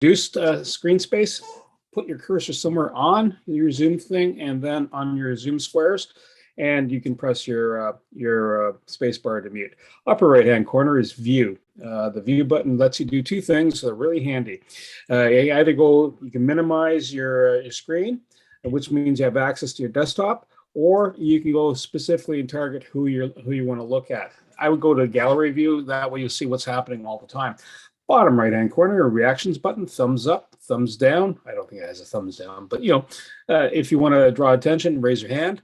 reduced screen space, put your cursor somewhere on your Zoom thing and then on your Zoom squares, and you can press your space bar to mute. Upper right-hand corner is View. The View button lets you do two things that are really handy. You can minimize your screen, which means you have access to your desktop, or you can go specifically and target who you want to look at. I would go to gallery view. That way you'll see what's happening all the time. Bottom right-hand corner, a reactions button, thumbs up, thumbs down. I don't think it has a thumbs down, but if you want to draw attention, raise your hand.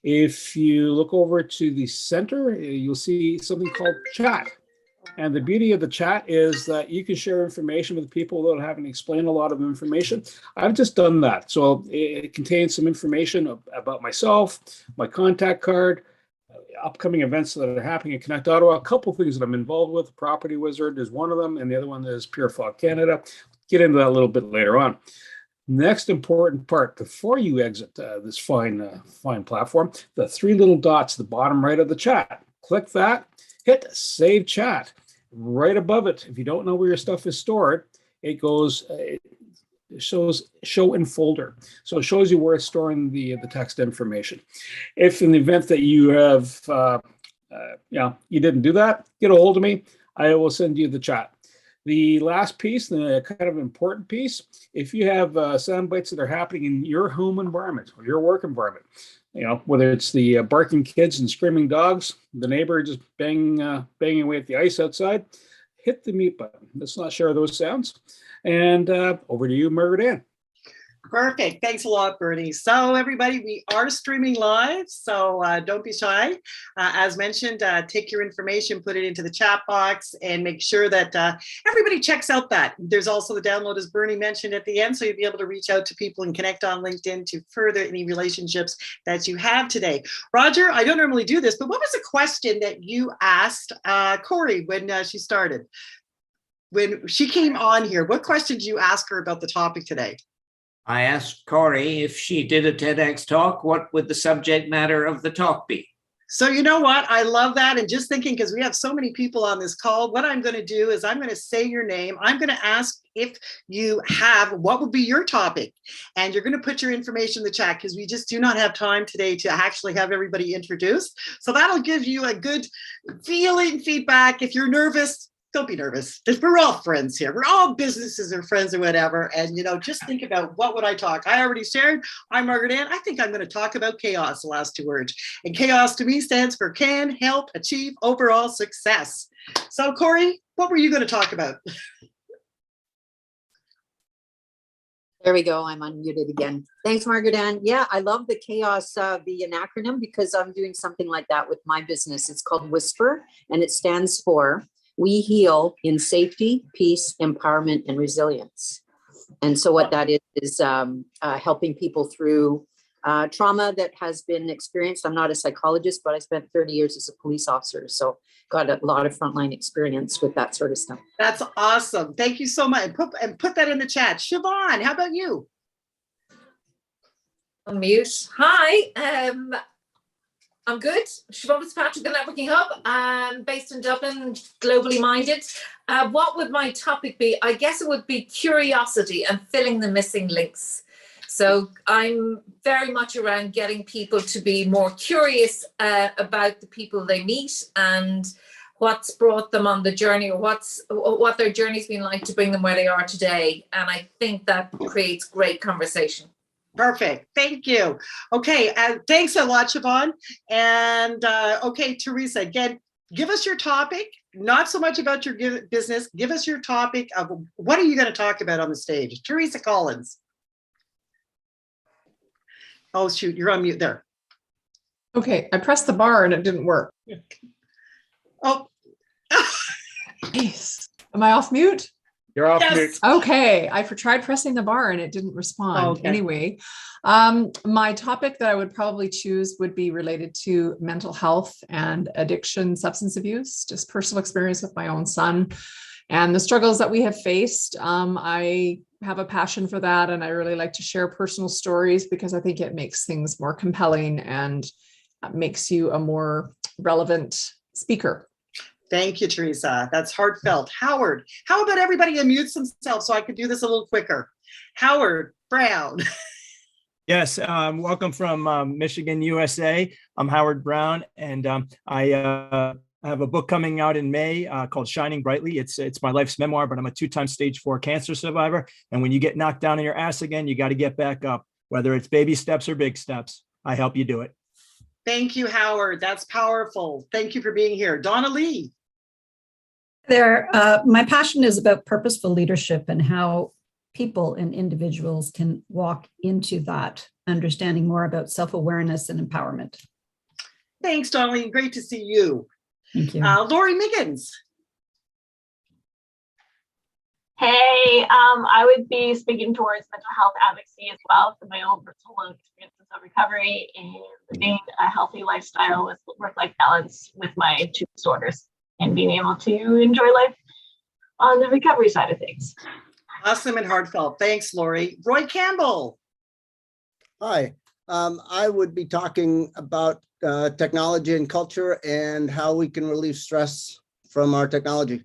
If you look over to the center, you'll see something called chat. And the beauty of the chat is that you can share information with people without having to explain a lot of information. I've just done that. So it contains some information about myself, my contact card, upcoming events that are happening in Connect Ottawa, a couple of things that I'm involved with. Property Wizard is one of them, and the other one is Pure Fog Canada. Get into that a little bit later on. Next important part before you exit this fine platform, the three little dots at the bottom right of the chat. Click that, hit Save Chat. Right above it, if you don't know where your stuff is stored, it shows Show in Folder. So it shows you where it's storing the text information. If in the event that you have, you didn't do that, get a hold of me. I will send you the chat. The last piece, the kind of important piece, if you have sound bites that are happening in your home environment or your work environment, whether it's the barking kids and screaming dogs, the neighbor just banging away at the ice outside, hit the mute button. Let's not share those sounds. And over to you, Margaret Ann. Perfect. Thanks a lot, Bernie. So everybody, we are streaming live, so don't be shy. As mentioned, take your information, put it into the chat box, and make sure that everybody checks out that. There's also the download, as Bernie mentioned at the end, so you'll be able to reach out to people and connect on LinkedIn to further any relationships that you have today. Roger, I don't normally do this, but what was the question that you asked Corey when she started? When she came on here, what question did you ask her about the topic today? I asked Corey if she did a TEDx talk, what would the subject matter of the talk be? So you know what? I love that. And just thinking, because we have so many people on this call, what I'm going to do is I'm going to say your name. I'm going to ask if you have, what would be your topic? And you're going to put your information in the chat because we just do not have time today to actually have everybody introduced. So that'll give you a good feedback. If you're nervous, don't be nervous. We're all friends here. We're all businesses or friends or whatever. And, just think about what would I talk? I already shared. I'm Margaret Ann. I think I'm going to talk about chaos, the last two words. And chaos to me stands for can help achieve overall success. So, Corey, what were you going to talk about? There we go. I'm unmuted again. Thanks, Margaret Ann. Yeah, I love the chaos, be an acronym, because I'm doing something like that with my business. It's called Whisper, and it stands for We Heal in Safety, Peace, Empowerment, and Resilience. And so what that is helping people through trauma that has been experienced. I'm not a psychologist, but I spent 30 years as a police officer. So got a lot of frontline experience with that sort of stuff. That's awesome. Thank you so much. And put that in the chat. Siobhan, how about you? Unmute. Hi. I'm good. Siobhan Fitzpatrick, the Networking Hub. I'm based in Dublin, globally minded. What would my topic be? I guess it would be curiosity and filling the missing links. So I'm very much around getting people to be more curious about the people they meet and what's brought them on the journey, or what their journey's been like to bring them where they are today. And I think that creates great conversation. Perfect. Thank you. Okay. Thanks a lot, Siobhan. And okay, Teresa, again, give us your topic, not so much about your business. Give us your topic of what are you going to talk about on the stage? Teresa Collins. Oh, shoot. You're on mute there. Okay. I pressed the bar and it didn't work. Oh. Jeez. Am I off mute? You're off mute. Okay. I tried pressing the bar and it didn't respond. Oh, okay. Anyway, my topic that I would probably choose would be related to mental health and addiction, substance abuse, just personal experience with my own son and the struggles that we have faced. I have a passion for that, and I really like to share personal stories because I think it makes things more compelling and makes you a more relevant speaker. Thank you, Teresa. That's heartfelt. Howard, how about everybody unmutes themselves so I could do this a little quicker? Howard Brown. Yes, welcome from Michigan, USA. I'm Howard Brown, and I have a book coming out in May called Shining Brightly. It's my life's memoir, but I'm a 2-time stage 4 cancer survivor. And when you get knocked down on your ass again, you got to get back up, whether it's baby steps or big steps. I help you do it. Thank you, Howard. That's powerful. Thank you for being here. Donna Lee. My passion is about purposeful leadership and how people and individuals can walk into that, understanding more about self-awareness and empowerment. Thanks, Donna Lee. Great to see you. Thank you. Lori Miggins. Hey, I would be speaking towards mental health advocacy as well, for my own personal experiences of recovery and living a healthy lifestyle with work-life balance with my 2 disorders and being able to enjoy life on the recovery side of things. Awesome and heartfelt. Thanks, Lori. Roy Campbell. Hi, I would be talking about technology and culture and how we can relieve stress from our technology.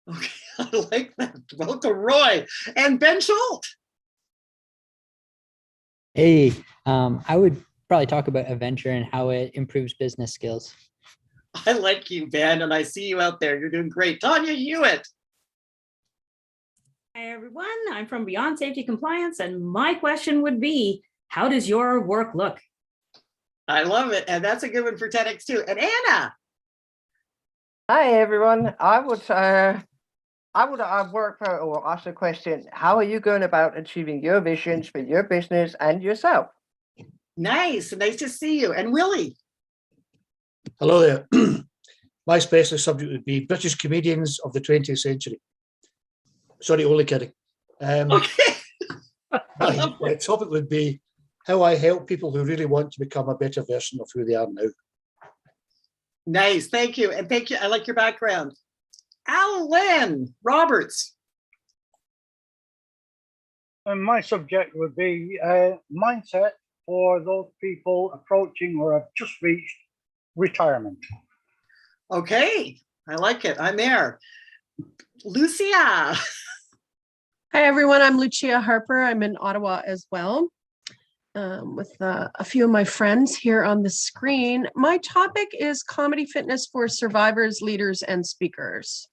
Okay, I like that. Welcome, Roy. And Ben Schultz. Hey, I would probably talk about adventure and how it improves business skills. I like you, Ben, and I see you out there. You're doing great. Tanya Hewitt. Hi, everyone. I'm from Beyond Safety Compliance, and my question would be, how does your work look? I love it. And that's a good one for TEDx too. And Anna. Hi, everyone. I would work for or ask the question, how are you going about achieving your visions for your business and yourself? Nice. Nice to see you. And Willie. Hello there. My specialist subject would be British comedians of the 20th century. Sorry, only kidding. Okay. My topic would be how I help people who really want to become a better version of who they are now. Nice. Thank you. And thank you. I like your background. Alan Roberts. And my subject would be mindset for those people approaching or have just reached retirement. Okay. I like it. I'm there. Lucia. Hi, everyone. I'm Lucia Harper. I'm in Ottawa as well, with a few of my friends here on the screen. My topic is comedy fitness for survivors, leaders, and speakers.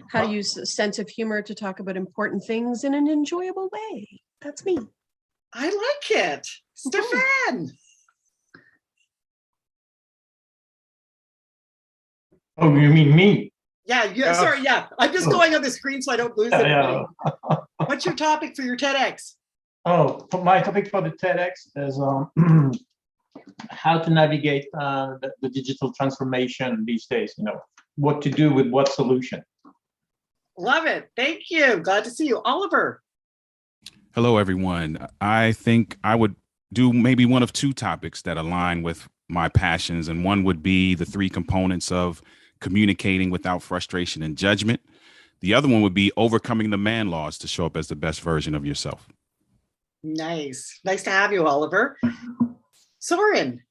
How to use a sense of humor to talk about important things in an enjoyable way. That's me. I like it. Stefan. Oh, you mean me? Yeah, sorry, yeah. I'm just going on the screen so I don't lose anybody. What's your topic for your TEDx? Oh, my topic for the TEDx is how to navigate the digital transformation these days, what to do with what solution. Love it. Thank you. Glad to see you. Oliver. Hello, everyone. I think I would do maybe one of 2 topics that align with my passions, and one would be the 3 components of communicating without frustration and judgment. The other one would be overcoming the man laws to show up as the best version of yourself. Nice. Nice to have you, Oliver. Soren.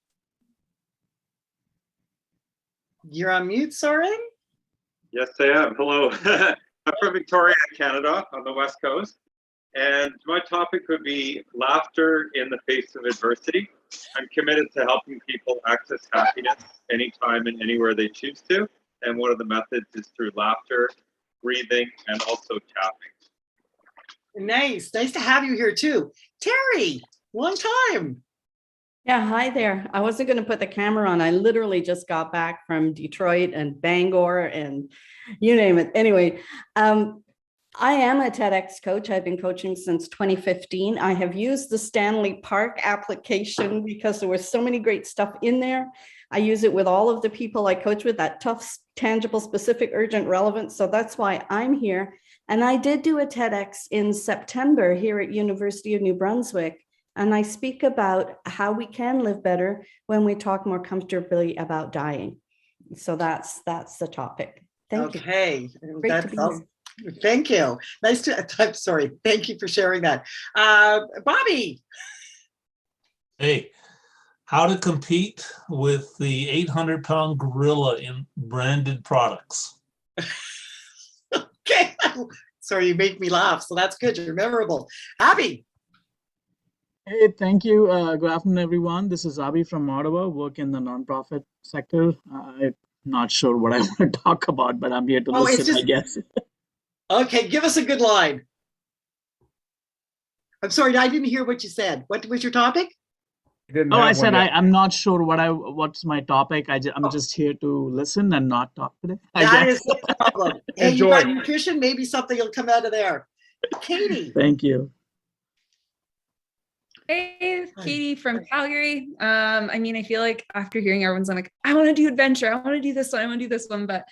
You're on mute, Soren? Yes, I am. Hello. I'm from Victoria, Canada, on the West Coast. And my topic would be laughter in the face of adversity. I'm committed to helping people access happiness anytime and anywhere they choose to. And one of the methods is through laughter, breathing, and also tapping. Nice. Nice to have you here too. Terry, long time. Yeah, hi there. I wasn't going to put the camera on. I literally just got back from Detroit and Bangor and you name it. Anyway, I am a TEDx coach. I've been coaching since 2015. I have used the Stanley Park application because there was so many great stuff in there. I use it with all of the people I coach with, that tough, tangible, specific, urgent, relevant. So that's why I'm here. And I did do a TEDx in September here at University of New Brunswick. And I speak about how we can live better when we talk more comfortably about dying. So that's the topic. Thank you. Okay. Thank you. Nice to, I'm sorry. Thank you for sharing that. Bobby. Hey, how to compete with the 800-pound gorilla in branded products. Okay. Sorry, you make me laugh. So that's good. You're memorable. Abby. Hey, thank you. Good afternoon, everyone. This is Abhi from Ottawa, work in the nonprofit sector. I'm not sure what I want to talk about, but I'm here to listen, I guess. Okay, give us a good line. I'm sorry, I didn't hear what you said. What was your topic? I said I'm not sure what's my topic. I'm just here to listen and not talk today. That is the problem. Hey, you got nutrition, maybe something will come out of there. Katie. Thank you. Hey, Katie from Calgary. I mean, I feel like after hearing everyone's, I'm like, I want to do adventure. I want to do this one. I want to do this one. But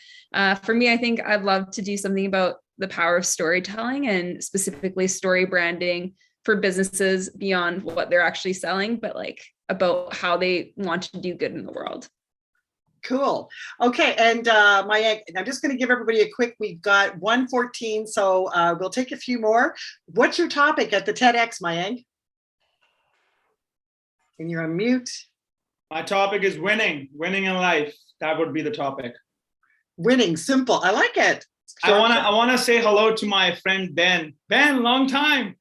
for me, I think I'd love to do something about the power of storytelling and specifically story branding for businesses beyond what they're actually selling, but like about how they want to do good in the world. Cool. Okay, and Mayank, I'm just going to give everybody a quick, we've got 1:14, so we'll take a few more. What's your topic at the TEDx, Mayank? And you're on mute. My topic is winning in life. That would be the topic. Winning, simple. I like it. I wanna say hello to my friend Ben. Ben, long time.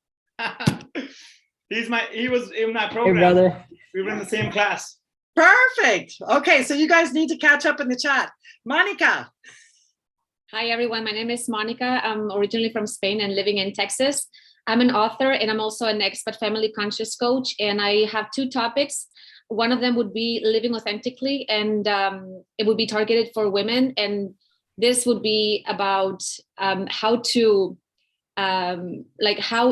He was in my program. Hey, brother. We were in the same class. Perfect. Okay, so you guys need to catch up in the chat. Monica. Hi, everyone. My name is Monica. I'm originally from Spain and living in Texas. I'm an author and I'm also an expat family conscious coach. And I have two topics. One of them would be living authentically, and it would be targeted for women. And this would be about how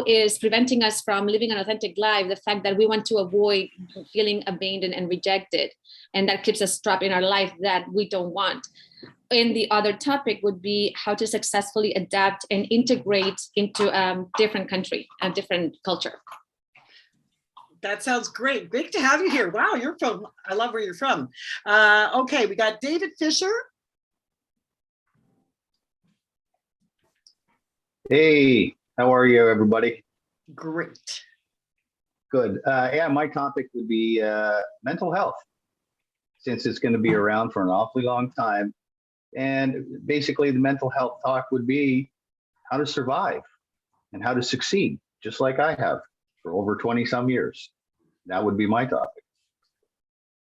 is preventing us from living an authentic life, the fact that we want to avoid feeling abandoned and rejected. And that keeps us trapped in our life that we don't want. And the other topic would be how to successfully adapt and integrate into a different country, a different culture. That sounds great. Great to have you here. Wow, I love where you're from. Okay, we got David Fisher. Hey, how are you, everybody? Great. Good. Yeah, my topic would be mental health, since it's going to be around for an awfully long time. And basically, the mental health talk would be how to survive and how to succeed, just like I have for over 20 some years. That would be my topic.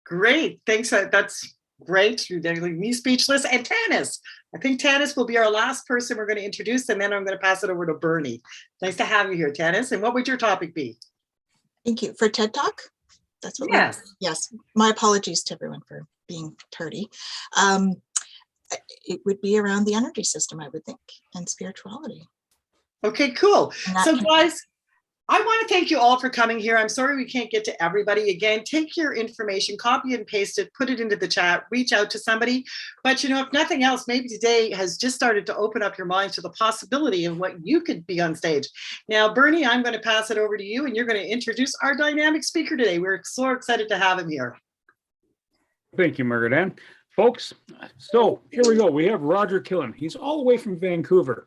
Great. Thanks. That's great. You're leaving me speechless. And Tanis. I think Tanis will be our last person we're going to introduce, and then I'm going to pass it over to Bernie. Nice to have you here, Tanis. And what would your topic be? Thank you. For TED Talk? That's what. Yes. Yes. My apologies to everyone for being tardy. It would be around the energy system, I would think, and spirituality. Okay, cool. So guys, I want to thank you all for coming here. I'm sorry we can't get to everybody. Again, take your information, copy and paste it, put it into the chat, reach out to somebody. But you know, if nothing else, maybe today has just started to open up your minds to the possibility of what you could be on stage. Now, Bernie, I'm going to pass it over to you, and you're going to introduce our dynamic speaker today. We're so excited to have him here. Thank you, Margaret Ann. Folks, so here we go. We have Roger Killen. He's all the way from Vancouver,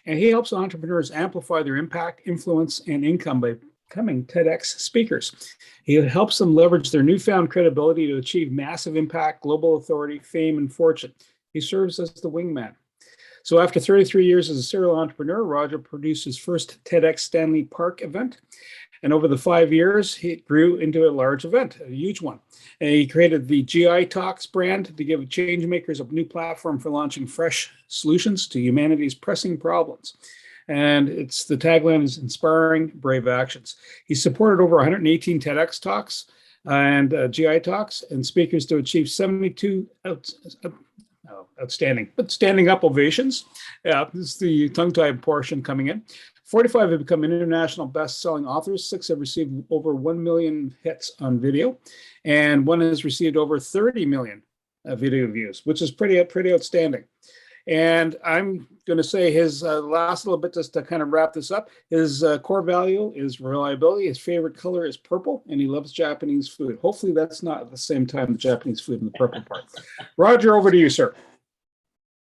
and he helps entrepreneurs amplify their impact, influence, and income by becoming TEDx speakers. He helps them leverage their newfound credibility to achieve massive impact, global authority, fame, and fortune. He serves as the wingman. So after 33 years as a serial entrepreneur, Roger produced his first TEDx Stanley Park event. And over the 5 years, he grew into a large event, a huge one. And he created the GI Talks brand to give change makers a new platform for launching fresh solutions to humanity's pressing problems. And the tagline is inspiring brave actions. He supported over 118 TEDx talks and GI Talks and speakers to achieve 72 outstanding, but standing up ovations. Yeah, this is the tongue-tied portion coming in. 45 have become international best-selling authors. 6 have received over 1 million hits on video, and 1 has received over 30 million video views, which is pretty outstanding. And I'm going to say his last little bit just to kind of wrap this up. His core value is reliability. His favorite color is purple, and he loves Japanese food. Hopefully that's not at the same time the Japanese food in the purple part. Roger, over to you, sir.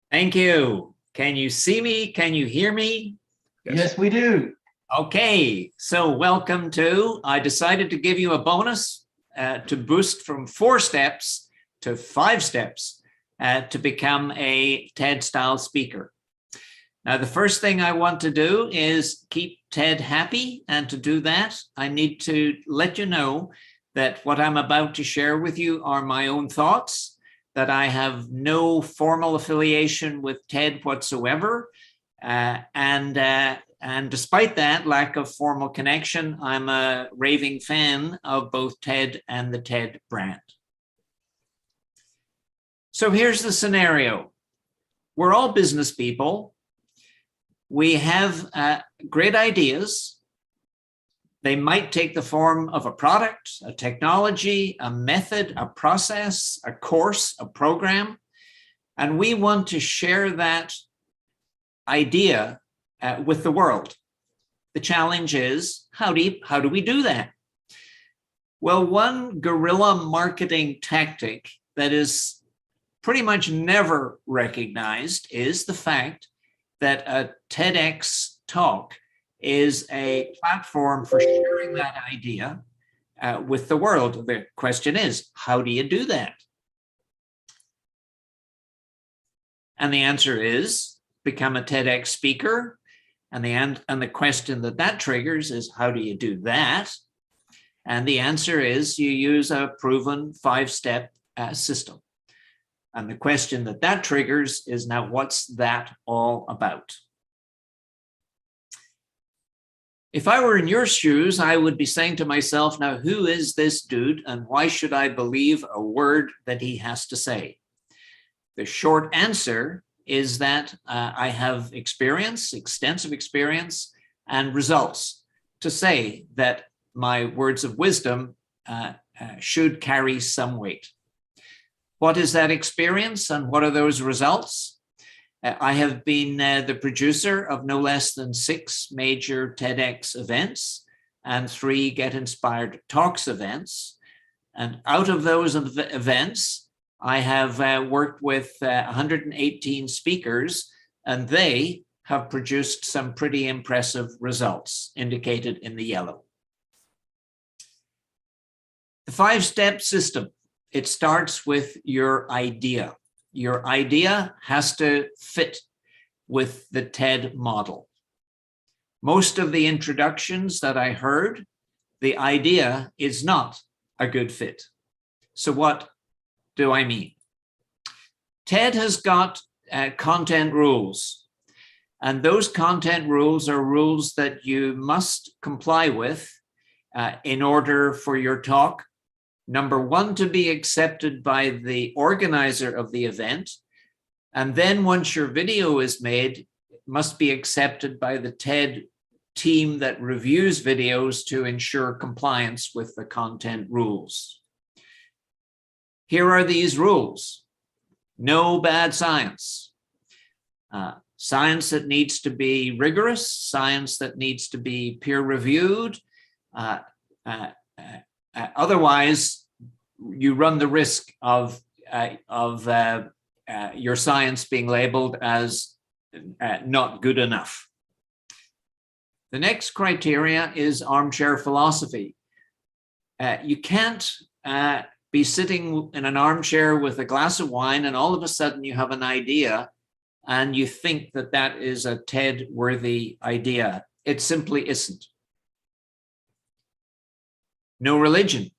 Thank you. Can you see me? Can you hear me? Yes, we do. Okay, so welcome to, I decided to give you a bonus to boost from 4 steps to 5 steps. to become a TED-style speaker. Now, the first thing I want to do is keep TED happy. And to do that, I need to let you know that what I'm about to share with you are my own thoughts, that I have no formal affiliation with TED whatsoever. And despite that lack of formal connection, I'm a raving fan of both TED and the TED brand. So here's the scenario. We're all business people. We have great ideas. They might take the form of a product, a technology, a method, a process, a course, a program, and we want to share that idea with the world. The challenge is, how do we do that? Well, one guerrilla marketing tactic that is pretty much never recognized is the fact that a TEDx talk is a platform for sharing that idea with the world. The question is, how do you do that? And the answer is, become a TEDx speaker. And the question that triggers is, how do you do that? And the answer is, you use a proven 5-step system. And the question that triggers is, now what's that all about? If I were in your shoes, I would be saying to myself, now who is this dude and why should I believe a word that he has to say? The short answer is that I have experience, extensive experience, and results to say that my words of wisdom should carry some weight. What is that experience and what are those results? I have been the producer of no less than 6 major TEDx events and 3 Get Inspired Talks events. And out of those events, I have worked with 118 speakers, and they have produced some pretty impressive results indicated in the yellow. The 5-step system. It starts with your idea. Your idea has to fit with the TED model. Most of the introductions that I heard, the idea is not a good fit. So what do I mean? TED has got content rules, and those content rules are rules that you must comply with in order for your talk, number 1, to be accepted by the organizer of the event. And then once your video is made, it must be accepted by the TED team that reviews videos to ensure compliance with the content rules. Here are these rules. No bad science. Science that needs to be rigorous, science that needs to be peer reviewed. Otherwise, you run the risk of your science being labeled as not good enough. The next criteria is armchair philosophy. You can't be sitting in an armchair with a glass of wine and all of a sudden you have an idea and you think that that is a TED-worthy idea. It simply isn't. No religion,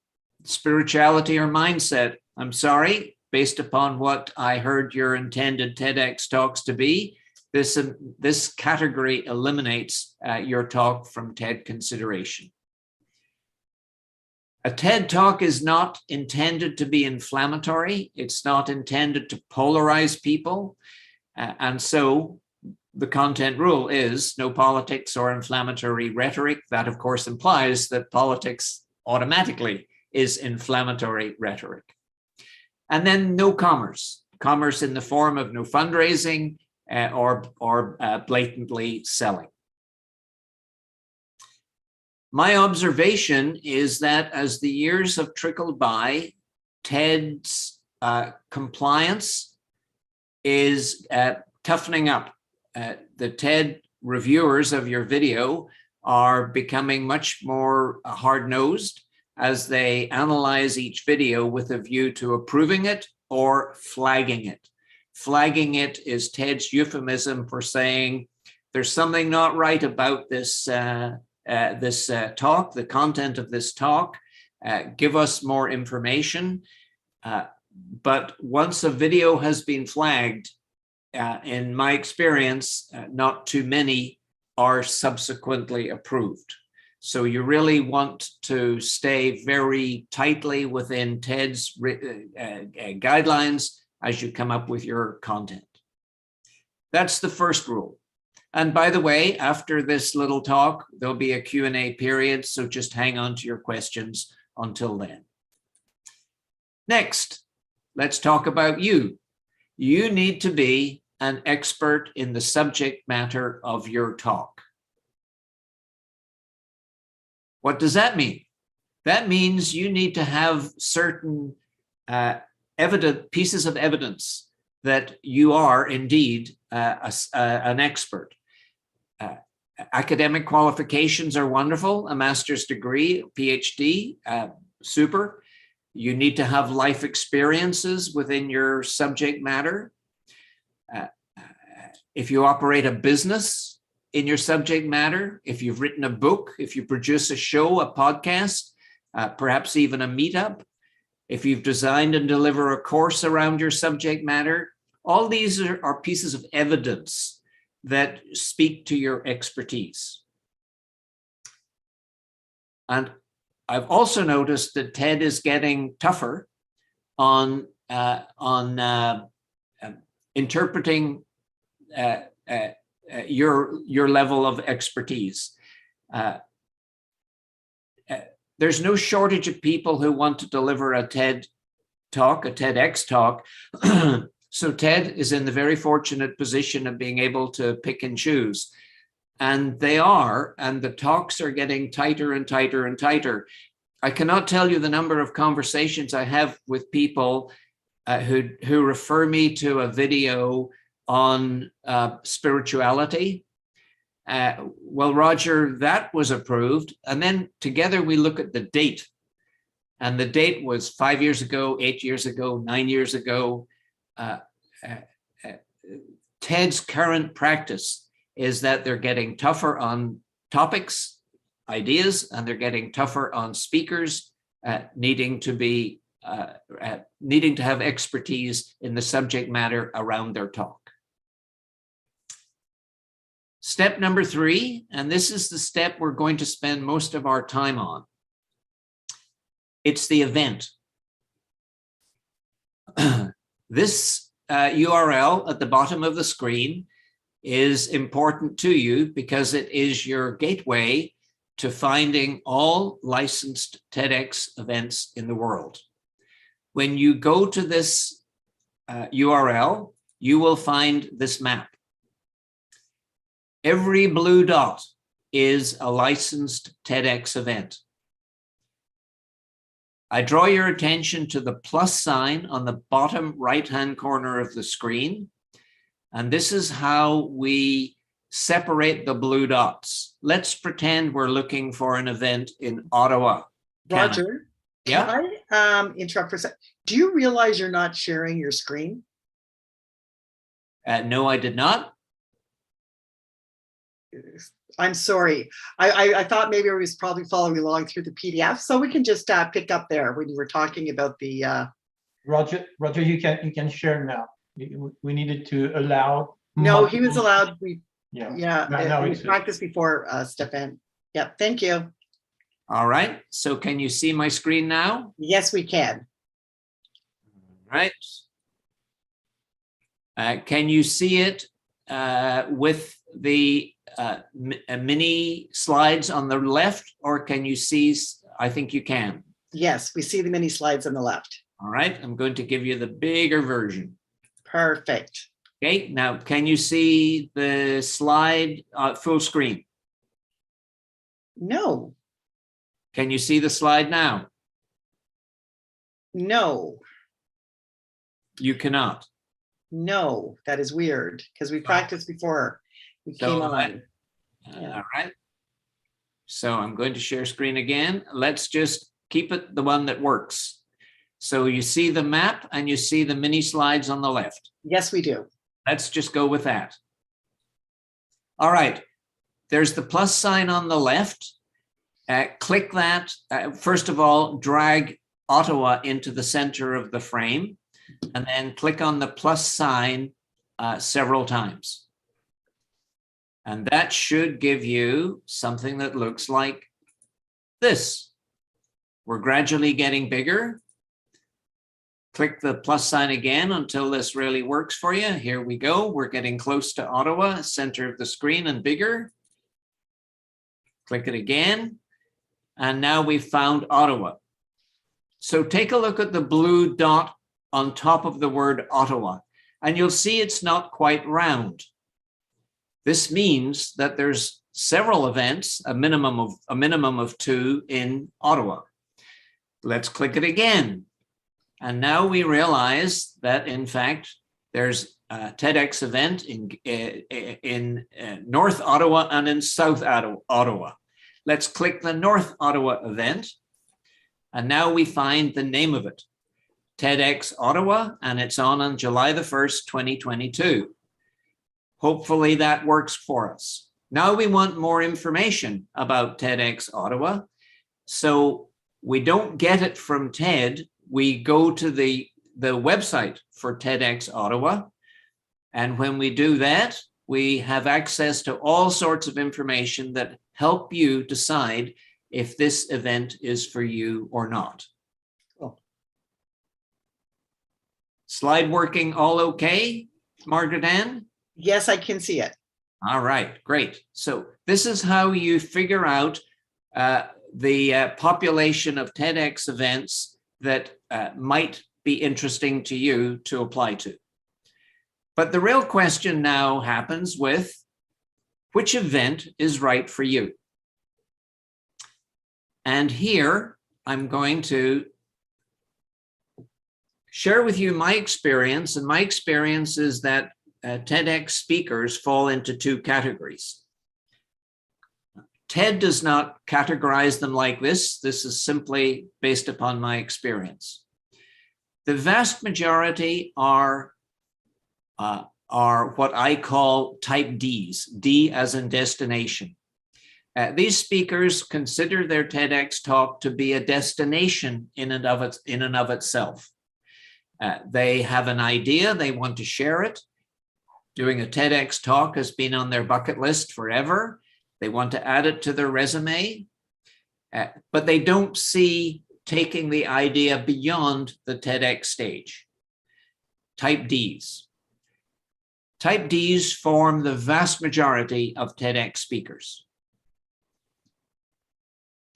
spirituality, or mindset. I'm sorry, based upon what I heard your intended TEDx talks to be, this category eliminates your talk from TED consideration. A TED talk is not intended to be inflammatory. It's not intended to polarize people. And so the content rule is no politics or inflammatory rhetoric. That, of course, implies that politics automatically is inflammatory rhetoric. And then no commerce. Commerce in the form of no fundraising or blatantly selling. My observation is that as the years have trickled by, TED's compliance is toughening up. The TED reviewers of your video are becoming much more hard-nosed as they analyze each video with a view to approving it or flagging it. Flagging it is Ted's euphemism for saying there's something not right about this talk, the content of this talk. Give us more information. But once a video has been flagged, in my experience, not too many are subsequently approved. So you really want to stay very tightly within Ted's guidelines as you come up with your content. That's the first rule. And by the way, after this little talk, there'll be a Q&A period, so just hang on to your questions until then. Next, let's talk about you. You need to be an expert in the subject matter of your talk. What does that mean? That means you need to have certain pieces of evidence that you are indeed an expert. Academic qualifications are wonderful, a master's degree, PhD, super. You need to have life experiences within your subject matter. If you operate a business in your subject matter, if you've written a book, if you produce a show, a podcast, perhaps even a meetup, if you've designed and deliver a course around your subject matter, all these are pieces of evidence that speak to your expertise. And I've also noticed that TED is getting tougher on interpreting your level of expertise. There's no shortage of people who want to deliver a TED talk, a TEDx talk. So TED is in the very fortunate position of being able to pick and choose. And they are, and the talks are getting tighter and tighter and tighter. I cannot tell you the number of conversations I have with people who refer me to a video on spirituality. Well, Roger, that was approved. And then together we look at the date. And the date was 5 years ago, 8 years ago, 9 years ago. TED's current practice is that they're getting tougher on topics, ideas, and they're getting tougher on speakers needing to have expertise in the subject matter around their talk. Step number 3, and this is the step we're going to spend most of our time on. It's the event. This URL at the bottom of the screen is important to you because it is your gateway to finding all licensed TEDx events in the world. When you go to this URL, you will find this map. Every blue dot is a licensed TEDx event. I draw your attention to the plus sign on the bottom right-hand corner of the screen. And this is how we separate the blue dots. Let's pretend we're looking for an event in Ottawa, Canada. Roger, yeah? can I interrupt for a second? Do you realize you're not sharing your screen? No, I did not. I'm sorry. I thought maybe I was probably following along through the PDF, so we can just pick up there when you were talking about the. Roger, you can share now. We needed to allow. No, he was allowed. Yeah. We practiced before, Stefan. Yeah, thank you. All right. So can you see my screen now? Yes, we can. All right. Can you see it with the mini slides on the left, or can you see? I think you can. Yes, we see the mini slides on the left. All right. I'm going to give you the bigger version. Perfect. Okay. Now, can you see the slide full screen? No. Can you see the slide now? No. You cannot. No, that is weird because we practiced before we came on. All right. So I'm going to share screen again. Let's just keep it the one that works. So you see the map and you see the mini slides on the left. Yes, we do. Let's just go with that. All right. There's the plus sign on the left. Click that. First of all, drag Ottawa into the center of the frame, and then click on the plus sign several times. And that should give you something that looks like this. We're gradually getting bigger. Click the plus sign again until this really works for you. Here we go. We're getting close to Ottawa, center of the screen and bigger. Click it again. And now we've found Ottawa. So take a look at the blue dot on top of the word Ottawa, and you'll see it's not quite round. This means that there's several events, a minimum of 2 in Ottawa. Let's click it again. And now we realize that, in fact, there's a TEDx event in North Ottawa and in South Ottawa. Let's click the North Ottawa event. And now we find the name of it, TEDx Ottawa, and it's on July the 1st, 2022. Hopefully that works for us. Now we want more information about TEDx Ottawa. So we don't get it from TED. We go to the website for TEDx Ottawa. And when we do that, we have access to all sorts of information that help you decide if this event is for you or not. Cool. Slide working all okay, Margaret Ann? Yes, I can see it. All right, great. So this is how you figure out the population of TEDx events that might be interesting to you to apply to. But the real question now happens with which event is right for you. And here I'm going to share with you my experience, and my experience is that TEDx speakers fall into 2 categories. TED does not categorize them like this. This is simply based upon my experience. The vast majority are what I call type Ds, D as in destination. These speakers consider their TEDx talk to be a destination in and of itself. They have an idea, they want to share it. Doing a TEDx talk has been on their bucket list forever. They want to add it to their resume, but they don't see taking the idea beyond the TEDx stage. Type Ds. Type Ds form the vast majority of TEDx speakers.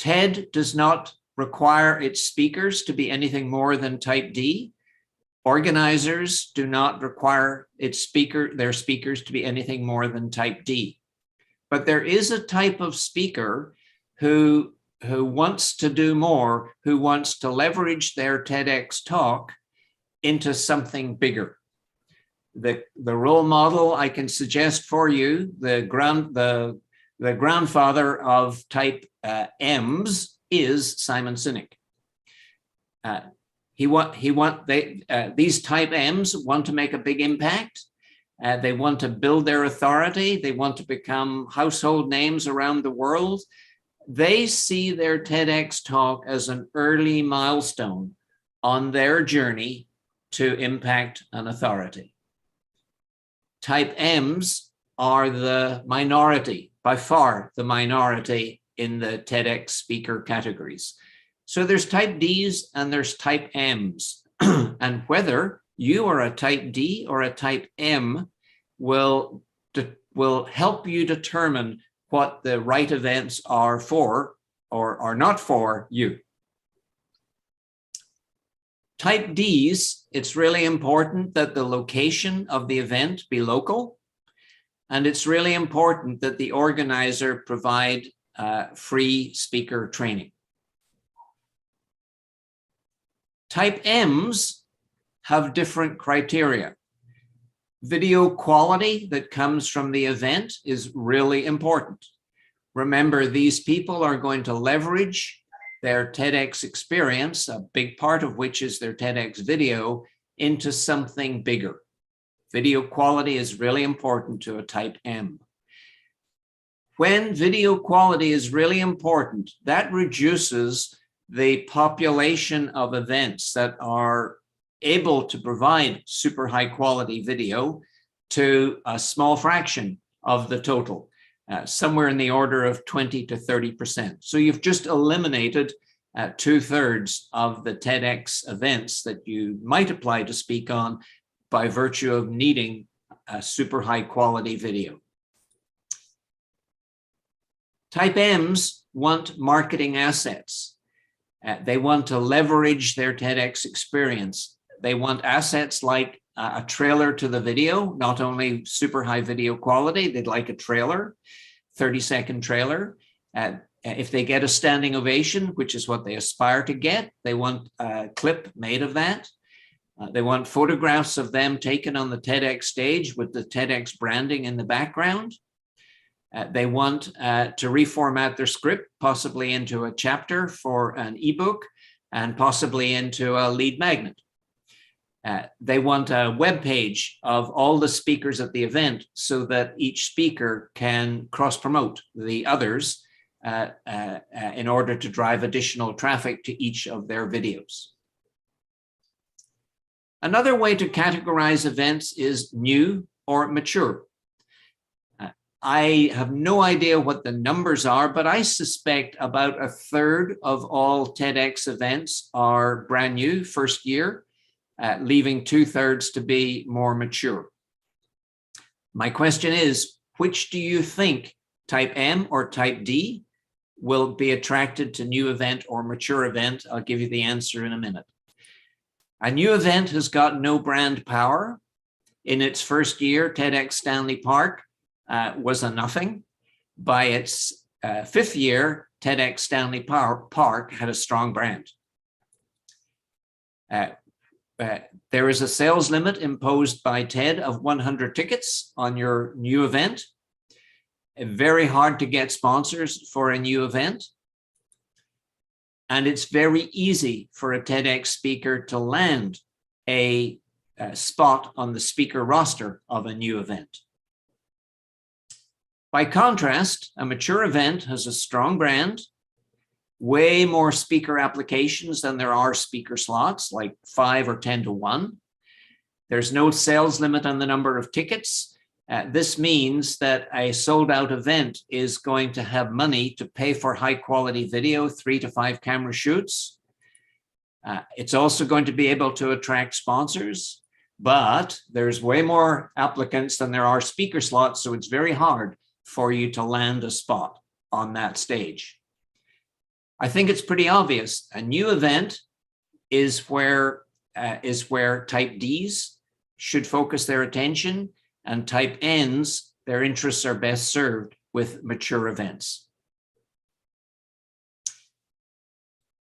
TED does not require its speakers to be anything more than type D. Organizers do not require their speakers to be anything more than type D. But there is a type of speaker who wants to do more, who wants to leverage their TEDx talk into something bigger. The role model I can suggest for you, the grandfather of type M's is Simon Sinek. These type M's want to make a big impact. They want to build their authority. They want to become household names around the world. They see their TEDx talk as an early milestone on their journey to impact an authority. Type M's are the minority, by far the minority in the TEDx speaker categories. So there's type Ds and there's type M's. And whether you are a type D or a type M will help you determine what the right events are for or are not for you. Type Ds, it's really important that the location of the event be local. And it's really important that the organizer provide free speaker training. Type M's have different criteria. Video quality that comes from the event is really important. Remember, these people are going to leverage their TEDx experience, a big part of which is their TEDx video, into something bigger. Video quality is really important to a type M. When video quality is really important, that reduces the population of events that are able to provide super high quality video to a small fraction of the total, somewhere in the order of 20 to 30%. So you've just eliminated 2/3 of the TEDx events that you might apply to speak on by virtue of needing a super high quality video. Type M's want marketing assets. They want to leverage their TEDx experience. They want assets like a trailer to the video, not only super high video quality, they'd like a trailer, 30-second trailer. If they get a standing ovation, which is what they aspire to get, they want a clip made of that. They want photographs of them taken on the TEDx stage with the TEDx branding in the background. They want to reformat their script, possibly into a chapter for an ebook and possibly into a lead magnet. They want a web page of all the speakers at the event so that each speaker can cross-promote the others in order to drive additional traffic to each of their videos. Another way to categorize events is new or mature. I have no idea what the numbers are, but I suspect about 1/3 of all TEDx events are brand new, first year, leaving 2/3 to be more mature. My question is, which do you think, type M or type D, will be attracted to new event or mature event? I'll give you the answer in a minute. A new event has got no brand power. In its first year, TEDx Stanley Park was a nothing. By its 5th year, TEDx Stanley Park had a strong brand. There is a sales limit imposed by TED of 100 tickets on your new event. Very hard to get sponsors for a new event. And it's very easy for a TEDx speaker to land a spot on the speaker roster of a new event. By contrast, a mature event has a strong brand, way more speaker applications than there are speaker slots, like 5 or 10 to 1. There's no sales limit on the number of tickets. This means that a sold out event is going to have money to pay for high quality video, 3 to 5 camera shoots. It's also going to be able to attract sponsors, but there's way more applicants than there are speaker slots, so it's very hard for you to land a spot on that stage. I think it's pretty obvious. A new event is where type Ds should focus their attention, and type Ns, their interests are best served with mature events.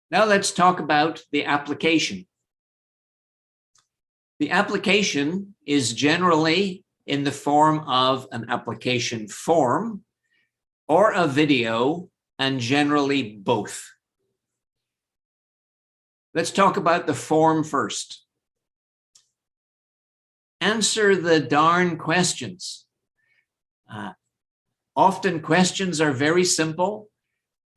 Now let's talk about the application. The application is generally in the form of an application form or a video, and generally both. Let's talk about the form first. Answer the darn questions. Often questions are very simple,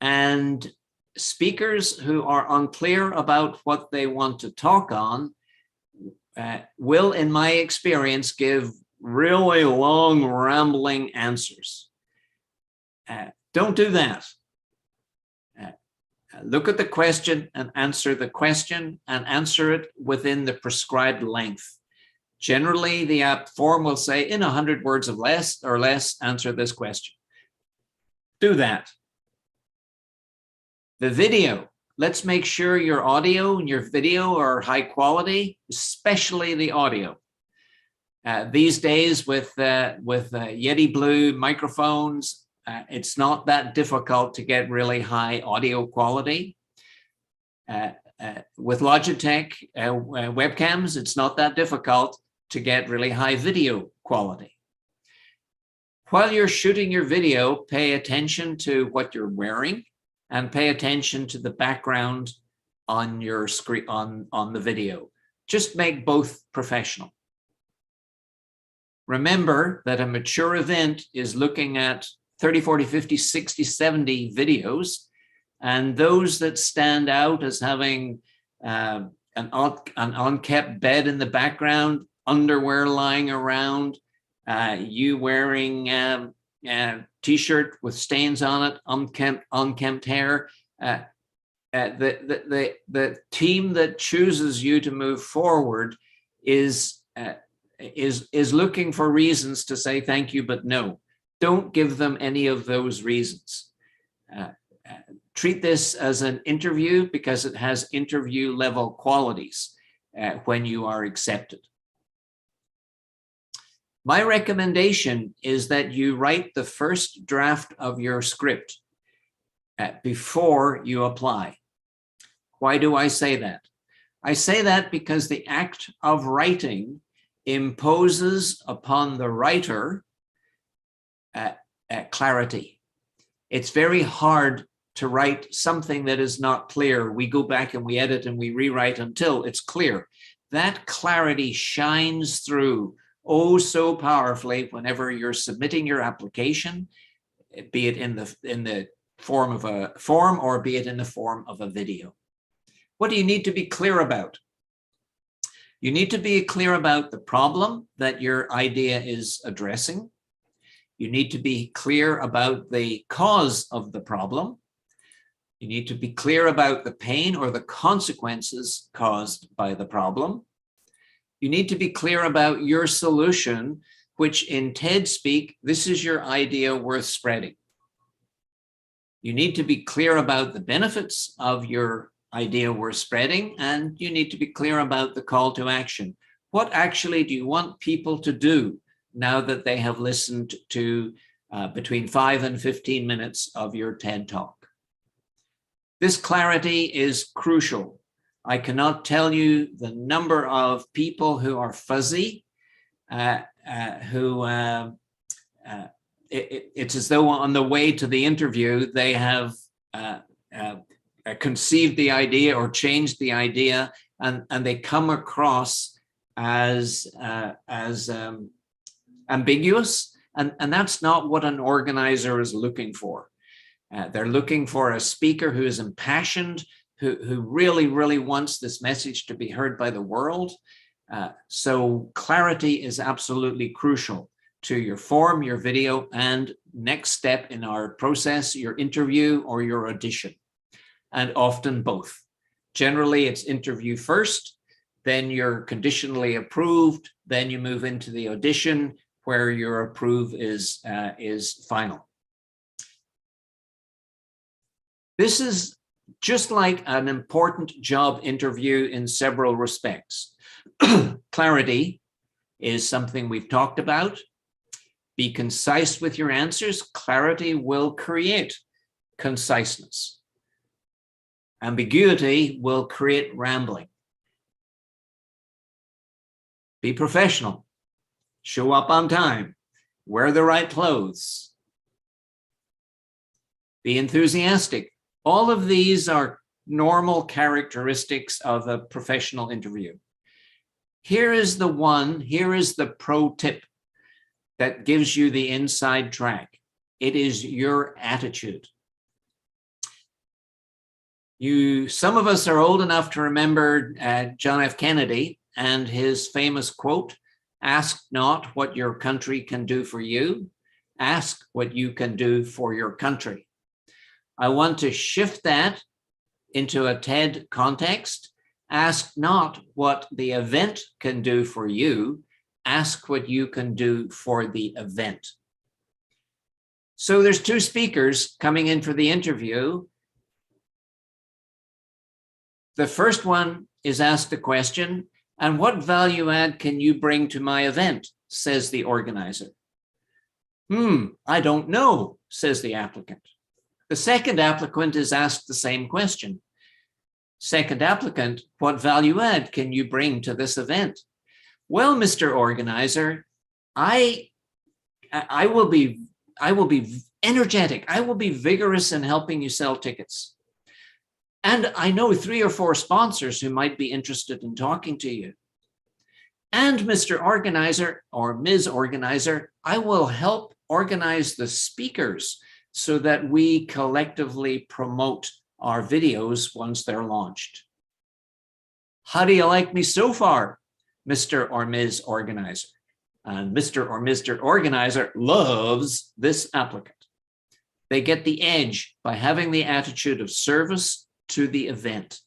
and speakers who are unclear about what they want to talk on will, in my experience, give really long, rambling answers. Don't do that. Look at the question and answer the question, and answer it within the prescribed length. Generally, the app form will say, in 100 words or less, answer this question. Do that. The video. Let's make sure your audio and your video are high quality, especially the audio. These days with Yeti Blue microphones, it's not that difficult to get really high audio quality. With Logitech webcams, it's not that difficult to get really high video quality. While you're shooting your video, pay attention to what you're wearing. and pay attention to the background on your screen, on the video. Just make both professional. Remember that a mature event is looking at 30, 40, 50, 60, 70 videos, and those that stand out as having an unkept bed in the background, underwear lying around, you wearing a t-shirt with stains on it, unkempt hair. The team that chooses you to move forward is looking for reasons to say thank you, but no. Don't give them any of those reasons. Treat this as an interview because it has interview level qualities when you are accepted. My recommendation is that you write the first draft of your script before you apply. Why do I say that? I say that because the act of writing imposes upon the writer clarity. It's very hard to write something that is not clear. We go back and we edit and we rewrite until it's clear. That clarity shines through oh so powerfully whenever you're submitting your application, be it in the form of a form or be it in the form of a video. What do you need to be clear about? You need to be clear about the problem that your idea is addressing. You need to be clear about the cause of the problem. You need to be clear about the pain or the consequences caused by the problem. You need to be clear about your solution, which in TED speak, this is your idea worth spreading. You need to be clear about the benefits of your idea worth spreading, and you need to be clear about the call to action. What actually do you want people to do now that they have listened to between 5 and 15 minutes of your TED Talk? This clarity is crucial. I cannot tell you the number of people who are fuzzy, it's as though on the way to the interview, they have conceived the idea or changed the idea, and they come across as ambiguous, and that's not what an organizer is looking for. They're looking for a speaker who is impassioned, who really, really wants this message to be heard by the world. So clarity is absolutely crucial to your form, your video, and next step in our process, your interview or your audition, and often both. Generally, it's interview first, then you're conditionally approved, then you move into the audition where your approve is final. This is just like an important job interview in several respects. Clarity is something we've talked about. Be concise with your answers. Clarity will create conciseness. Ambiguity will create rambling. Be professional. Show up on time. Wear the right clothes. Be enthusiastic. All of these are normal characteristics of a professional interview. Here is the pro tip that gives you the inside track. It is your attitude. Some of us are old enough to remember John F. Kennedy and his famous quote, "Ask not what your country can do for you, ask what you can do for your country." I want to shift that into a TED context. Ask not what the event can do for you, ask what you can do for the event. So there's two speakers coming in for the interview. The first one is asked the question, "And what value add can you bring to my event?" says the organizer. I don't know, says the applicant. The second applicant is asked the same question. Second applicant, "What value add can you bring to this event?" "Well, Mr. Organizer, I will be energetic. I will be vigorous in helping you sell tickets. And I know 3 or 4 sponsors who might be interested in talking to you. And Mr. Organizer or Ms. Organizer, I will help organize the speakers so that we collectively promote our videos once they're launched. How do you like me so far, Mr. or Ms. Organizer? And Mr. or Mr. Organizer loves this applicant. They get the edge by having the attitude of service to the event.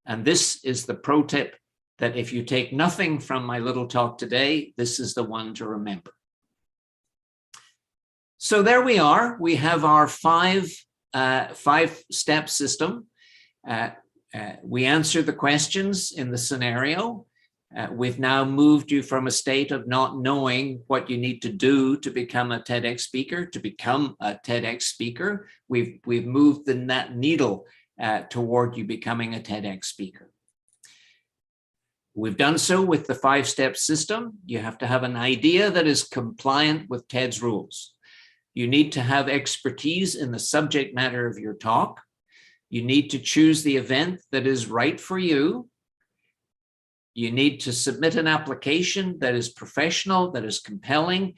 And this is the pro tip that if you take nothing from my little talk today, this is the one to remember. So there we are. We have our five-step system. We answer the questions in the scenario. We've now moved you from a state of not knowing what you need to do to become a TEDx speaker to become a TEDx speaker. We've moved that needle toward you becoming a TEDx speaker. We've done so with the 5-step system. You have to have an idea that is compliant with TED's rules. You need to have expertise in the subject matter of your talk. You need to choose the event that is right for you. You need to submit an application that is professional, that is compelling,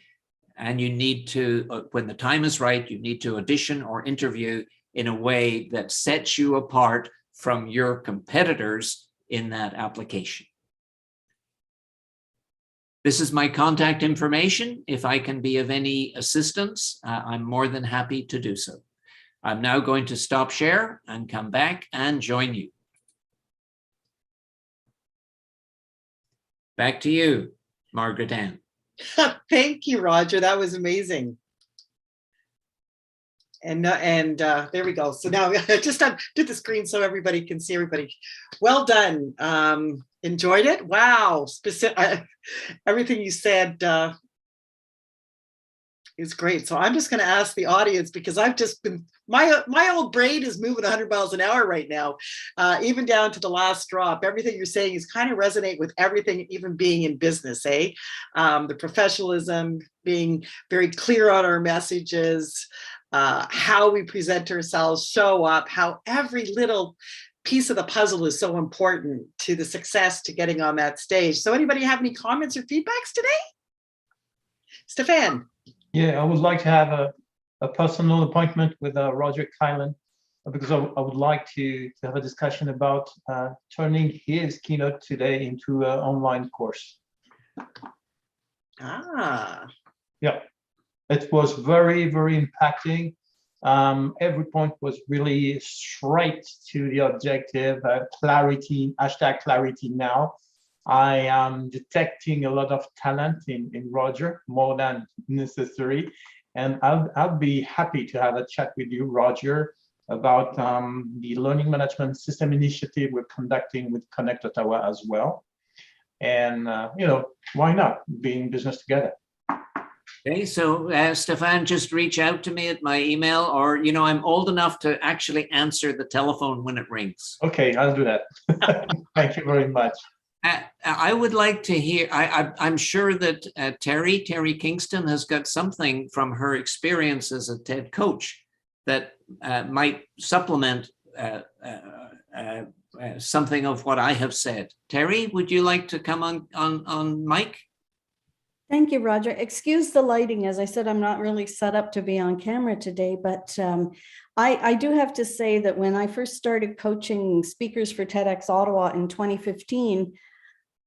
and you need to, when the time is right, you need to audition or interview in a way that sets you apart from your competitors in that application. This is my contact information. If I can be of any assistance, I'm more than happy to do so. I'm now going to stop share and come back and join you. Back to you, Margaret Ann. Thank you, Roger. That was amazing. And there we go. So now I just did the screen so everybody can see everybody. Well done. Enjoyed it. Wow. Everything you said is great. So I'm just going to ask the audience, because I've just been, my old brain is moving 100 miles an hour right now, even down to the last drop. Everything you're saying is kind of resonate with everything, even being in business, the professionalism, being very clear on our messages, how we present ourselves, show up, how every little piece of the puzzle is so important to the success to getting on that stage. So anybody have any comments or feedbacks today? Stefan. Yeah, I would like to have a personal appointment with Roger Kylan, because I would like to have a discussion about turning his keynote today into an online course. Ah. Yeah, it was very, very impacting. Every point was really straight to the objective, clarity, #clarity now. I am detecting a lot of talent in Roger, more than necessary. And I'll be happy to have a chat with you, Roger, about the learning management system initiative we're conducting with Connect Ottawa as well. And, why not be in business together? Okay, so Stefan, just reach out to me at my email, or, I'm old enough to actually answer the telephone when it rings. Okay, I'll do that. Thank you very much. I would like to hear, I'm sure that Terry Kingston has got something from her experience as a TED coach that might supplement something of what I have said. Terry, would you like to come on mic? Thank you, Roger. Excuse the lighting. As I said, I'm not really set up to be on camera today, but I do have to say that when I first started coaching speakers for TEDx Ottawa in 2015,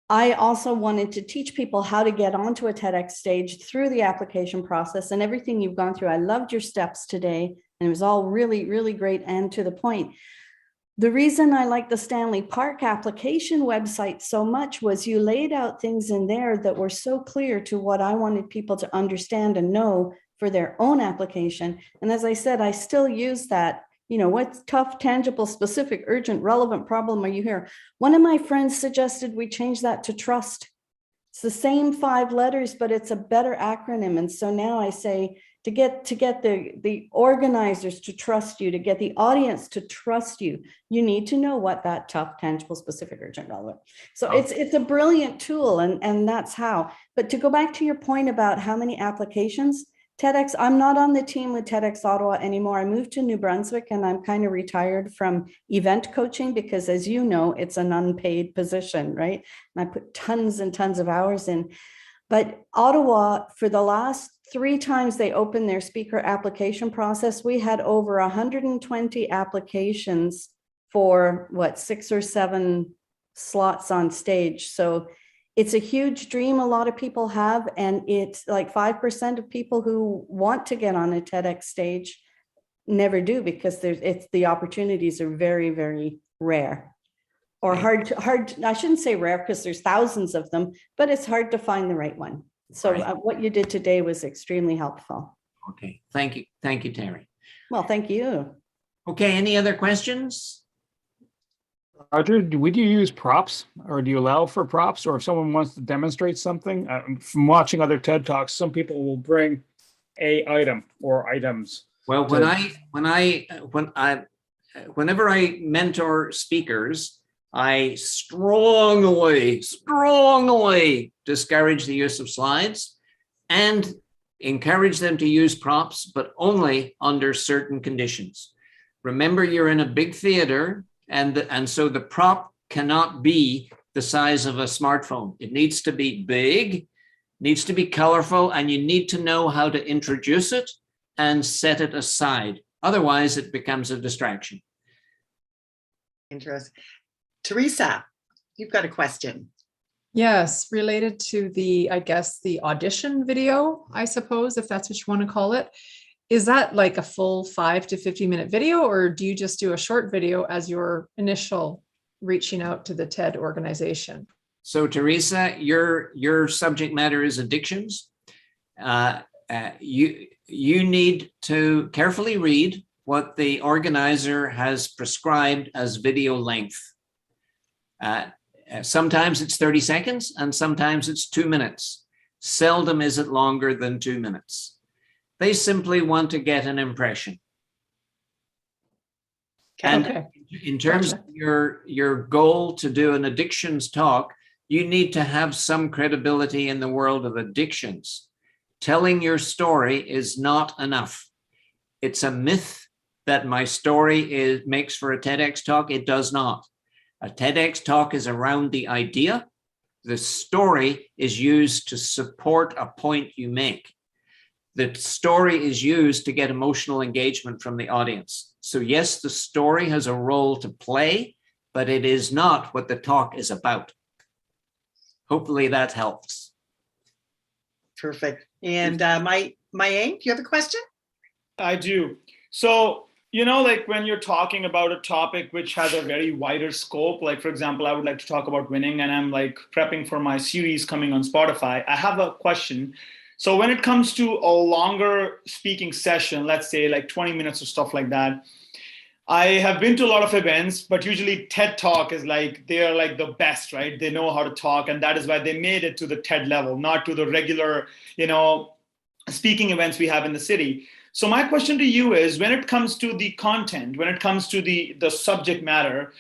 I also wanted to teach people how to get onto a TEDx stage through the application process and everything you've gone through. I loved your steps today, and it was all really, really great and to the point. The reason I like the Stanley Park application website so much was you laid out things in there that were so clear to what I wanted people to understand and know for their own application. And as I said, I still use that. What's tough, tangible, specific, urgent, relevant problem are you here? One of my friends suggested we change that to trust. It's the same 5 letters, but it's a better acronym. And so now I say, to get the organizers to trust you, to get the audience to trust you, you need to know what that tough, tangible, specific, urgent, relevant. So it's a brilliant tool, and that's how. But to go back to your point about how many applications, TEDx, I'm not on the team with TEDx Ottawa anymore. I moved to New Brunswick and I'm kind of retired from event coaching because, as you know, it's an unpaid position, right? And I put tons and tons of hours in. But Ottawa, for the last 3 times they opened their speaker application process, we had over 120 applications for 6 or 7 slots on stage. So it's a huge dream a lot of people have, and it's like 5% of people who want to get on a TEDx stage never do, because the opportunities are very, very rare, or hard. I shouldn't say rare because there's thousands of them, but it's hard to find the right one. So what you did today was extremely helpful. Okay, thank you, Terry. Well, thank you. Okay, any other questions? Roger, would you use props, or do you allow for props? Or if someone wants to demonstrate something, from watching other TED Talks, some people will bring a item or items. Well, whenever I mentor speakers, I strongly discourage the use of slides and encourage them to use props, but only under certain conditions. Remember, you're in a big theater, and so the prop cannot be the size of a smartphone. It needs to be big, needs to be colorful, and you need to know how to introduce it and set it aside. Otherwise, it becomes a distraction. Interesting. Teresa, you've got a question. Yes, related to I guess the audition video, I suppose, if that's what you want to call it. Is that like a full 5 to 15 minute video, or do you just do a short video as your initial reaching out to the TED organization? So Teresa, your subject matter is addictions. You need to carefully read what the organizer has prescribed as video length. Sometimes it's 30 seconds and sometimes it's 2 minutes. Seldom is it longer than 2 minutes. They simply want to get an impression. And in terms of your goal to do an addictions talk, you need to have some credibility in the world of addictions. Telling your story is not enough. It's a myth that my story makes for a TEDx talk. It does not. A TEDx talk is around the idea. The story is used to support a point you make. The story is used to get emotional engagement from the audience. So yes, the story has a role to play, but it is not what the talk is about. Hopefully that helps. Perfect. And Mayank, do you have a question? I do. So, like when you're talking about a topic which has a very wider scope, like for example, I would like to talk about winning, and I'm like prepping for my series coming on Spotify. I have a question. So when it comes to a longer speaking session, let's say like 20 minutes or stuff like that, I have been to a lot of events, but usually TED Talk is they're like the best, right? They know how to talk, and that is why they made it to the TED level, not to the regular, speaking events we have in the city. So my question to you is, when it comes to the content, when it comes to the subject matter,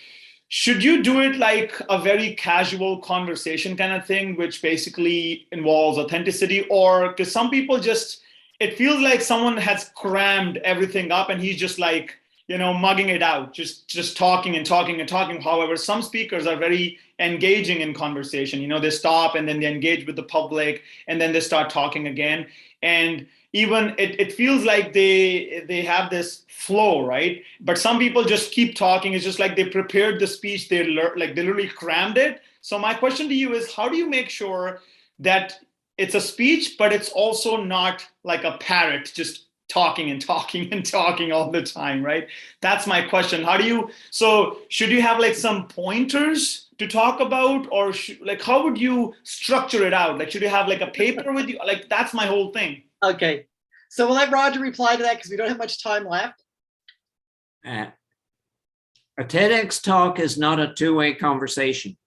should you do it like a very casual conversation kind of thing, which basically involves authenticity? Or because some people it feels like someone has crammed everything up and he's just like, mugging it out, just talking and talking and talking. However, some speakers are very engaging in conversation. They stop and then they engage with the public and then they start talking again. And even it feels like they have this flow, right? But some people just keep talking. It's just like they prepared the speech. They literally crammed it. So my question to you is, how do you make sure that it's a speech, but it's also not like a parrot, just talking and talking and talking all the time, right? That's my question. Should you have like some pointers to talk about, or how would you structure it out? Like, should you have like a paper with you? Like, that's my whole thing. Okay. So we'll let Roger reply to that because we don't have much time left. A TEDx talk is not a two-way conversation.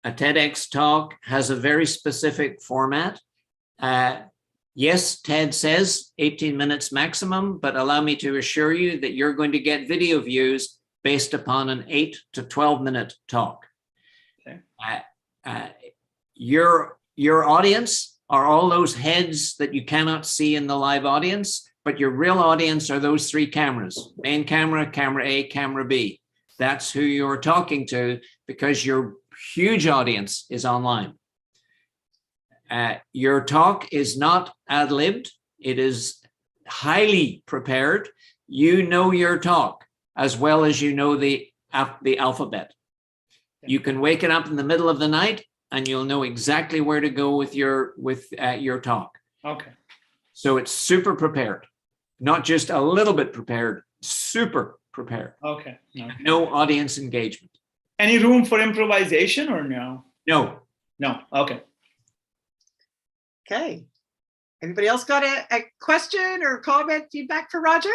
A TEDx talk has a very specific format. Yes, TED says 18 minutes maximum, but allow me to assure you that you're going to get video views based upon an 8 to 12 minute talk. Okay. Your audience are all those heads that you cannot see in the live audience, but your real audience are those three cameras: main camera, camera A, camera B. That's who you're talking to, because your huge audience is online. Your talk is not ad-libbed. It is highly prepared. You know your talk as well as you know the alphabet. You can wake it up in the middle of the night and you'll know exactly where to go with your talk. Okay. So it's super prepared, not just a little bit prepared, super prepared. Okay. No audience engagement. Any room for improvisation or no? No. No. Okay. Okay. Anybody else got a question or comment, feedback for Roger?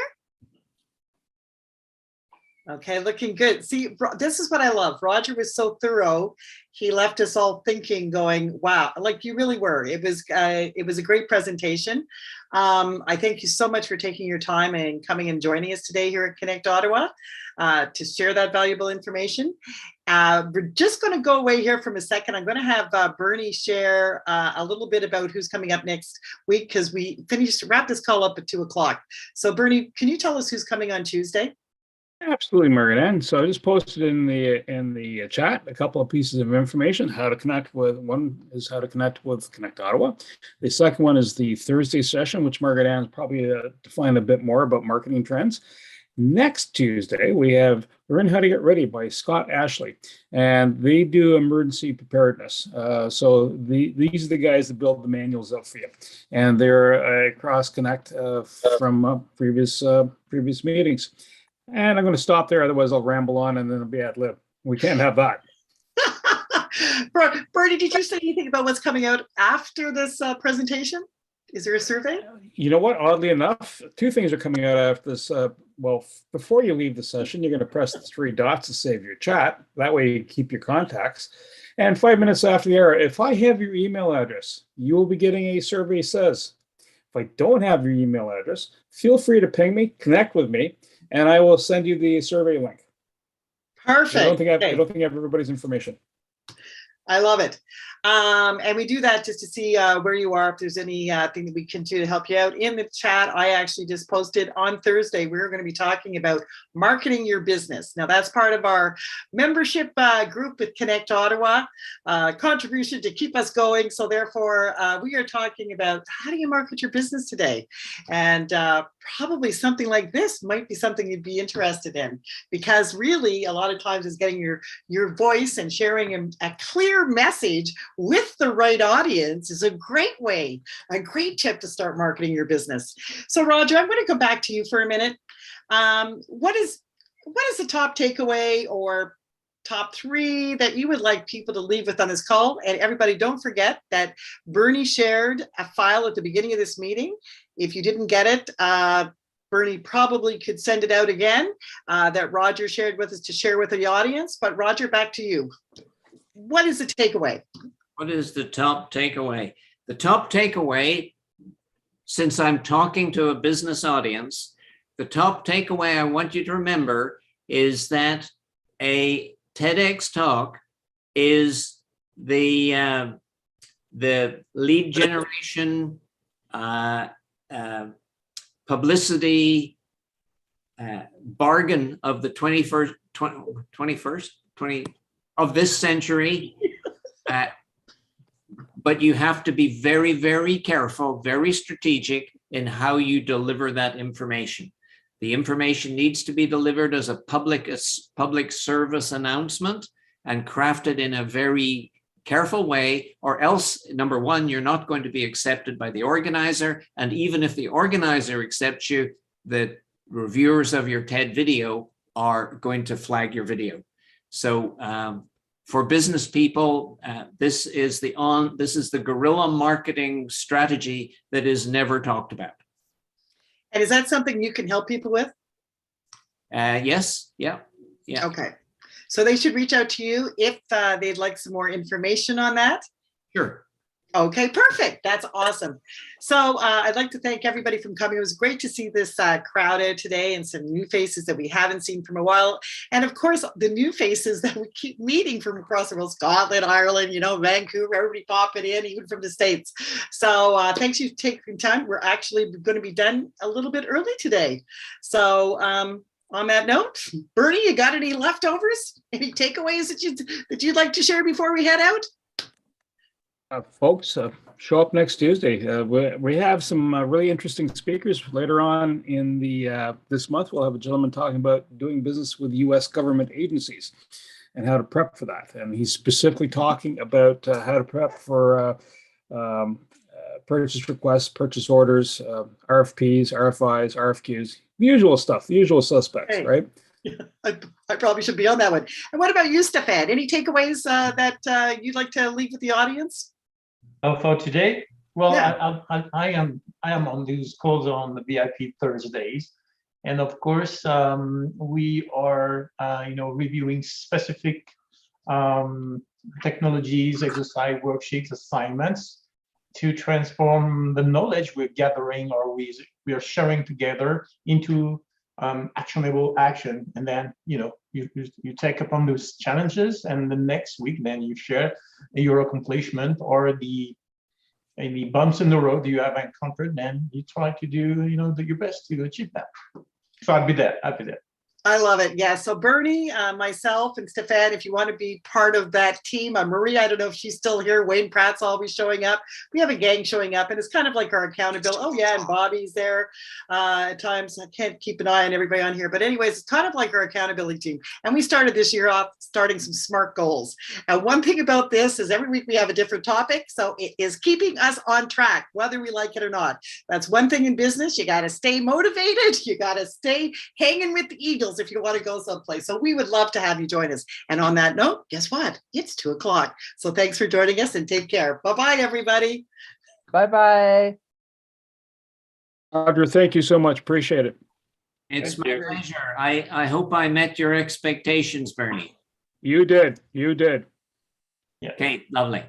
Okay, looking good. See, this is what I love. Roger was so thorough. He left us all thinking, going, wow, like you really were. It was a great presentation. I thank you so much for taking your time and coming and joining us today here at Connect Ottawa to share that valuable information. We're just going to go away here from a second. I'm going to have Bernie share a little bit about who's coming up next week, because we wrap this call up at 2 o'clock. So Bernie, can you tell us who's coming on Tuesday? Absolutely, Margaret. So I just posted in the chat a couple of pieces of information. How to connect with one is how to connect with Connect Ottawa. The second one is the Thursday session, which Margaret Ann's probably defined a bit more about marketing trends. Next Tuesday, we have Learn How to Get Ready by Scott Ashley, and they do emergency preparedness. So these are the guys that build the manuals out for you, and they're a cross connect from previous meetings. And I'm going to stop there, otherwise I'll ramble on and then it'll be ad lib. We can't have that. Bernie, did you say anything about what's coming out after this presentation? Is there a survey? You know what? Oddly enough, two things are coming out after this. Well, before you leave the session, you're going to press the three dots to save your chat. That way you keep your contacts. And 5 minutes after the hour, if I have your email address, you will be getting a survey says. If I don't have your email address, feel free to ping me, connect with me, and I will send you the survey link. Perfect. I don't think I have everybody's information. I love it. And we do that just to see where you are, if there's any thing that we can do to help you out. In the chat, I actually just posted on Thursday, we're going to be talking about marketing your business. Now, that's part of our membership group with Connect Ottawa, contribution to keep us going. So therefore, we are talking about how do you market your business today? And probably something like this might be something you'd be interested in, because really a lot of times it's getting your voice and sharing a clear message with the right audience is a great way, a great tip to start marketing your business. So Roger, I'm going to go back to you for a minute. What is the top takeaway or top three that you would like people to leave with on this call? And everybody, don't forget that Bernie shared a file at the beginning of this meeting. If you didn't get it, Bernie probably could send it out again that Roger shared with us to share with the audience. But Roger, back to you. What is the takeaway? What is the top takeaway? The top takeaway, since I'm talking to a business audience, the top takeaway I want you to remember is that a TEDx talk is the lead generation, publicity bargain of the 21st of this century. But you have to be very, very careful, very strategic in how you deliver that information. The information needs to be delivered as a public service announcement and crafted in a very careful way, or else, number one, you're not going to be accepted by the organizer. And even if the organizer accepts you, the reviewers of your TED video are going to flag your video. So for business people, this is the guerrilla marketing strategy that is never talked about. And is that something you can help people with? Yes. Yeah. Okay. So they should reach out to you if they'd like some more information on that. Sure. Okay, perfect. That's awesome. So I'd like to thank everybody for coming. It was great to see this crowd out today and some new faces that we haven't seen from a while. And of course, the new faces that we keep meeting from across the world, Scotland, Ireland, Vancouver, everybody popping in, even from the States. So thanks for taking time. We're actually going to be done a little bit early today. So on that note, Bernie, you got any leftovers? Any takeaways that you'd like to share before we head out? Folks, show up next Tuesday. We have some really interesting speakers later on in the this month. We'll have a gentleman talking about doing business with U.S. government agencies and how to prep for that. And he's specifically talking about how to prep for purchase requests, purchase orders, RFPs, RFIs, RFQs, the usual stuff, the usual suspects, right? Yeah, I probably should be on that one. And what about you, Stefan? Any takeaways that you'd like to leave with the audience? For today, well, Yeah. I am on these calls on the VIP Thursdays, and of course, we are reviewing specific technologies, exercise worksheets, assignments to transform the knowledge we're gathering or we are sharing together into actionable action. And then you take upon those challenges, and the next week then you share your accomplishment or the bumps in the road you have encountered, then you try to do your best to achieve that. So I'd be there. I love it. Yeah. So Bernie, myself, and Stefan, if you want to be part of that team, Marie, I don't know if she's still here. Wayne Pratt's always showing up. We have a gang showing up, and it's kind of like our accountability. Oh yeah, and Bobby's there. At times I can't keep an eye on everybody on here, but anyways, it's kind of like our accountability team. And we started this year off starting some SMART goals. And one thing about this is every week we have a different topic, so it is keeping us on track, whether we like it or not. That's one thing in business. You got to stay motivated. You got to stay hanging with the Eagles if you want to go someplace. So we would love to have you join us. And on that note, guess what? It's 2:00. So thanks for joining us and take care. Bye-bye, everybody. Bye-bye. Roger, thank you so much. Appreciate it. It's my pleasure. I hope I met your expectations, Bernie. You did. You did. Okay, lovely.